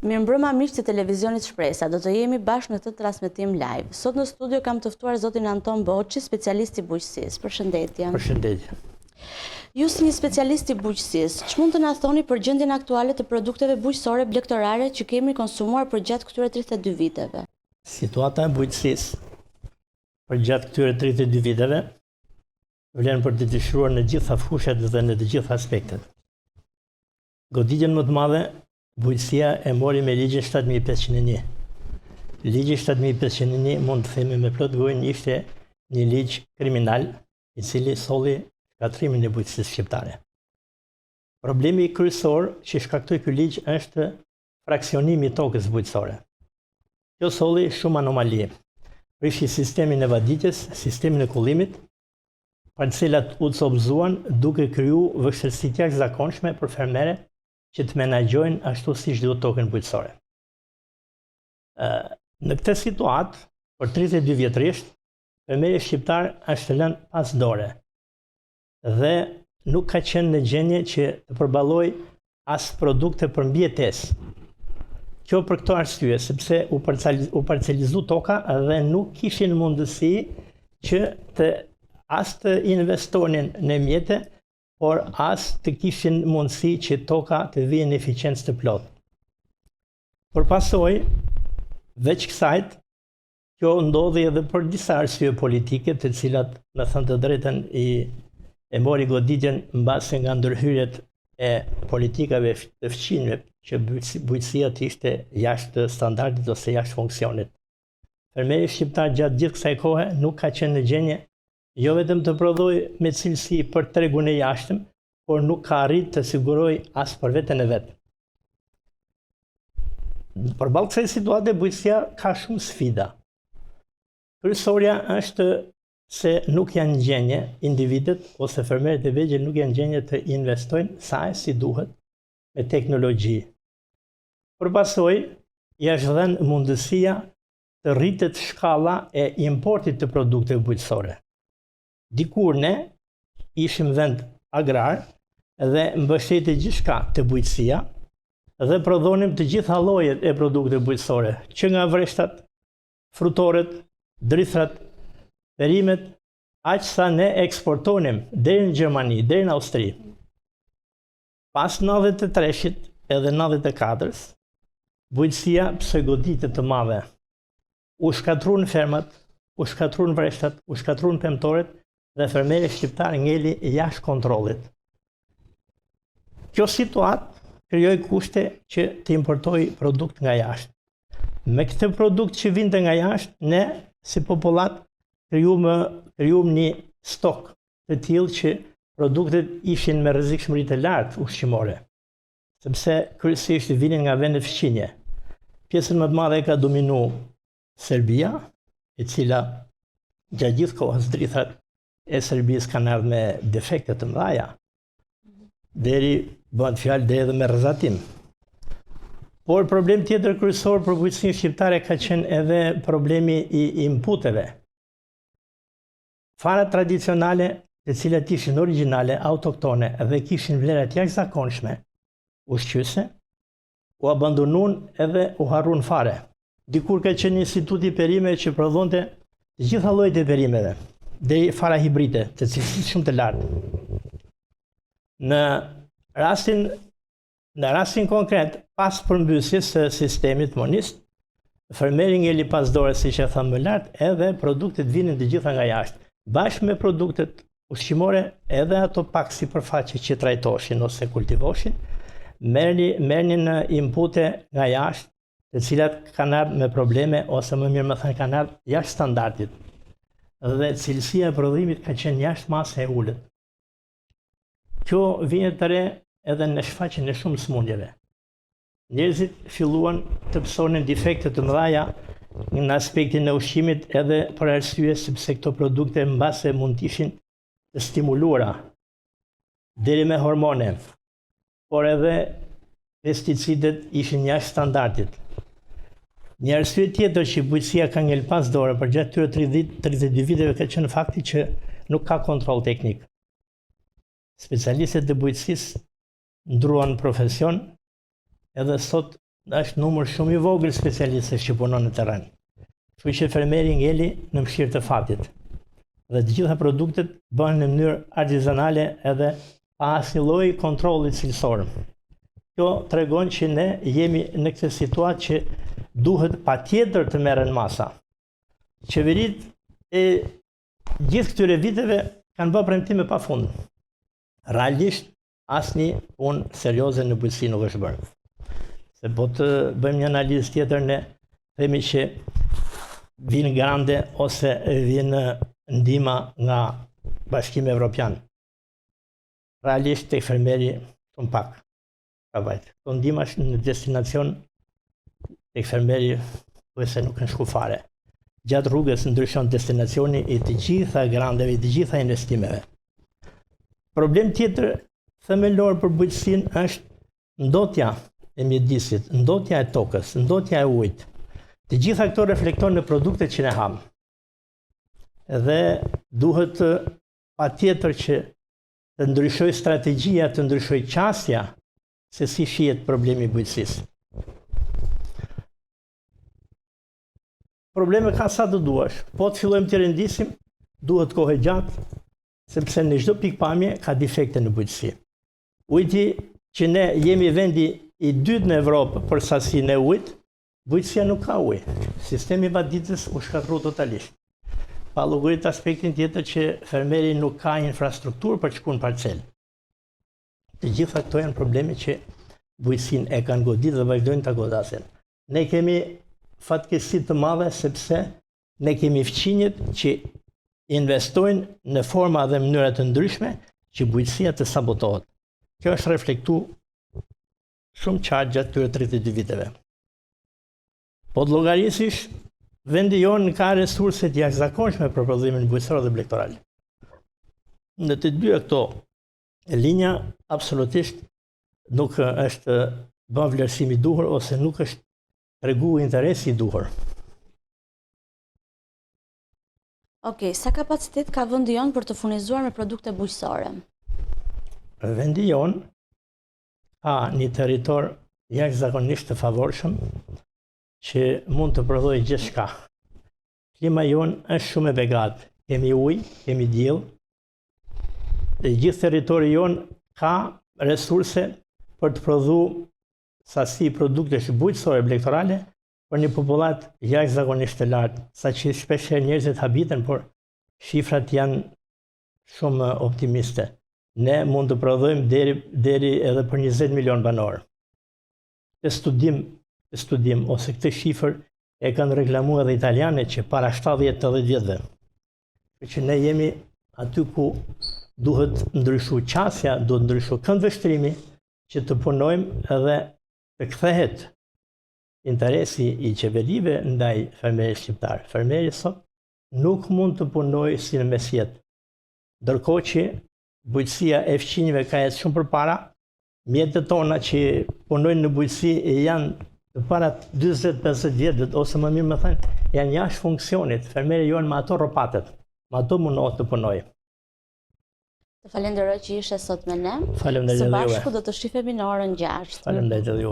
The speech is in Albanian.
Mirëmbrëma miq të televizionit Shpresa, do të jemi bashkë në këtë transmetim live. Sot në studio kam të ftuar zotin Anton Boçi, specialist i bujqësisë. Përshëndetje. Përshëndetje. Ju si një specialist i bujqësisë, ç'mund të na thoni për gjendjen aktuale të produkteve bujqësore blegtorare që kemi konsumuar përgjatë këtyre 32 viteve? Situata e bujqësisë përgjatë këtyre 32 viteve vlen për të dëshiruar në gjitha fushat dhe në të gjitha aspektet. Goditjen më të madhe bujqësia e mori me ligjin 7501. Ligji 7501 mund të themi me plot gojë ishte një ligj kriminal i cili solli shkatrimin e bujqësisë shqiptare. Problemi kryesor që shkaktoi ky ligj është fraksionimi i tokës bujqësore. Kjo solli shumë anomali. Prishi sistemin e vaditjes, sistemin e kullimit, parcelat u copëzuan duke kriju vështirësi të jashtëzakonshme për fermerët që të menaxhojnë ashtu siç duhet tokën bujqësore. Në këtë situatë, për 32 vjetërisht, fermeri shqiptar është lënë pas dore dhe nuk ka qenë në gjendje që të përballojë as produkte për mbijetesë. Kjo për këto arsye, sepse u parcelizu toka dhe nuk kishin mundësi që të investonin në mjete, por as të kishin mundësi që toka të vijë në eficiencë të plotë. Për pasojë, veç kësajt, kjo ndodhi edhe për disa arsye politike, të cilat, me thënë të drejtën, e mori goditjen mbase nga ndërhyrjet e politikave të fqinjve që bujqësia të ishte jashtë standardit ose jashtë funksionit. Fermeri shqiptar gjatë gjithë kësaj kohe nuk ka qenë në gjendje jo vetëm të prodhoj me cilësi për tregun e jashtëm, por nuk ka arrit të siguroj as për veten e vet. Përballë kësaj situate, bujqësia ka shumë sfida. Kryesorja është se nuk janë në gjendje individët ose fermerët e vegjël nuk janë në gjendje të investojnë sa e si duhet me teknologji. Përpasoj, i është dhënë mundësia të rritet shkalla e importit të produkteve bujqësore. Dikur ne ishim vend agrar dhe mbështeti gjithçka te bujqësia dhe prodhonim të gjitha llojet e produkteve bujqësore, që nga vreshtat, frutorët, drithrat, perimet, aq sa ne eksportonim deri në Gjermani, deri në Austri. Pas 93-shit edhe 94-s, bujqësia pse goditje të madhe. U shkatruan fermat, u shkatruan vreshtat, u shkatruan pemtorët dhe fermeri shqiptar ngeli jashtë kontrollit. Kjo situatë krijoi kushte që të importoj produkt nga jashtë. Me këtë produkt që vinte nga jashtë, ne si popullat krijuam një stok të tillë që produktet ishin me rrezikshmëri të lartë ushqimore, sepse kryesisht vinin nga vendet fqinje. Pjesën më të madhe ka dominu Serbia, e cila gjatë gjithë kohës drithrat e Serbisë kanë ardhur me defekte të mëdha, deri bëhet fjalë deri edhe me rrezatim. Por problem tjetër kryesor për bujqësinë shqiptare ka qenë edhe problemi i inputeve. Farat tradicionale, të cilat ishin origjinale, autoktone dhe kishin vlera të jashtëzakonshme ushqyese, u abandonuan edhe u harruan fare. Dikur ka qenë një institut i perimeve që prodhonte të gjitha llojet e perimeve, deri fara hibride, të cilësisë shumë të lartë. Në rastin konkret, pas përmbysjes së sistemit monist, fermeri ngeli pas dore, siç e thamë më lart, edhe produktet vinin të gjitha nga jashtë, bashkë me produktet ushqimore, edhe ato pak sipërfaqe që trajtoheshin ose kultivoshin, merrnin inpute nga jashtë, të cilat kanë ardhur me probleme ose më mirë më thënë kanë ardhur jashtë standardit. Dhe cilësia e prodhimit ka qenë jashtë mase e ulët. Kjo vjen të re edhe në shfaqjen e shumë sëmundjeve. Njerëzit filluan të pësonin defekte të mëdha në aspektin e ushqimit edhe për arsye sepse këto produkte mbase mund të ishin të stimuluara deri me hormone, por edhe pesticidet ishin jashtë standardit. Një arsye tjetër që bujqësia ka ngel pas dore për gjatë këtyre 32 viteve ka qenë fakti që nuk ka kontroll teknik. Specialistët e bujqësisë ndruan profesion edhe sot është numër shumë i vogël specialistësh që punon në terren. Kështu që fermeri ngeli në mëshirë të fatit. Dhe të gjitha produktet bëhen në mënyrë artizanale edhe pa asnjë lloj kontrolli cilësor. Kjo tregon që ne jemi në këtë situatë që duhet patjetër të merren masa. Qeveritë e gjithë këtyre viteve kanë bërë premtime pafund. Realisht asnjë punë serioze në bujqësi nuk është bërë. Se po të bëjmë një analizë tjetër, ne themi që vinë grande ose vinë ndihma nga Bashkimi Evropian. Realisht tek fermeri shumë pak ka vajt. Këto ndihmash në destinacion tek fermeri se nuk kanë shku fare. Gjatë rrugës ndryshon destinacioni i të gjitha grandeve, i të gjitha investimeve. Problem tjetër themelor për bujqësinë është ndotja e mjedisit, ndotja e tokës, ndotja e ujit. Të gjitha këto reflektojnë në produktet që ne ham. Dhe duhet patjetër që të ndryshoj strategjia, të ndryshoj qasja se si shihet problemi i bujqësisë. Probleme ka sa të duash. Po të fillojmë të rendisim, duhet kohë gjatë, sepse në çdo pikpamje ka defekte në bujqësi. Ujiti që ne jemi vendi i dytë në Evropë për sasinë e ujit, bujqësia nuk ka ujë. Sistemi vaditës u shkatërrua totalisht. Pa llogarit aspektin tjetër që fermeri nuk ka infrastrukturë për të shkuar në parcel. Të gjitha këto janë probleme që bujqësinë e kanë goditur dhe vazhdojnë ta godasin. Ne kemi fatkeqësi të madhe sepse ne kemi fqinjet që investojnë në forma dhe mënyra të ndryshme që bujqësia të sabotohet. Kjo është reflektuar shumë qartë gjatë këtyre 32 viteve. Po të llogarisësh, vendi jonë ka resurse të jashtëzakonshme për prodhimin bujqësor dhe blegtoral. Në të dyja këto linja absolutisht nuk është bën vlerësimi i duhur ose nuk është treguar interesi i duhur. Okej, sa kapacitet ka vendi jonë për të furnizuar me produkte bujqësore? Vendi jonë ka një territor jashtëzakonisht të favorshëm që mund të prodhojë gjithçka. Klima jonë është shumë e begatë. Kemi ujë, kemi diell. Dhe gjithë territori jonë ka resurse për të prodhuar sasi produktesh bujqësore blegtorale për një popullat jashtëzakonisht të lartë, saqë shpeshherë njerëzit habiten, por shifrat janë shumë optimiste. Ne mund të prodhojmë deri edhe për 20 milion banor. Studim ose këtë shifër e kanë reklamuar edhe italianët që para 70-80 vjetëve. Që ne jemi aty ku duhet ndryshu qasja, duhet ndryshu këndvështrimi që të punojmë edhe të kthehet interesi i qeverive ndaj fermerit shqiptar. Fermeri sot nuk mund të punojë si në mesjet. Ndërkohë që bujqësia e fqinjve ka jetë shumë përpara, mjetët tona që punojnë në bujqësi janë të para 40-50 vjetët, ose më mirë më thënë, janë jashtë funksionit. Fermeri jonë me ato ropatet, me ato mundohet të punojë. Të falenderoj që ishe sot me ne. Faleminderit edhe juve. Së bashku do të shifemi në orën 6. Faleminderit edhe juve.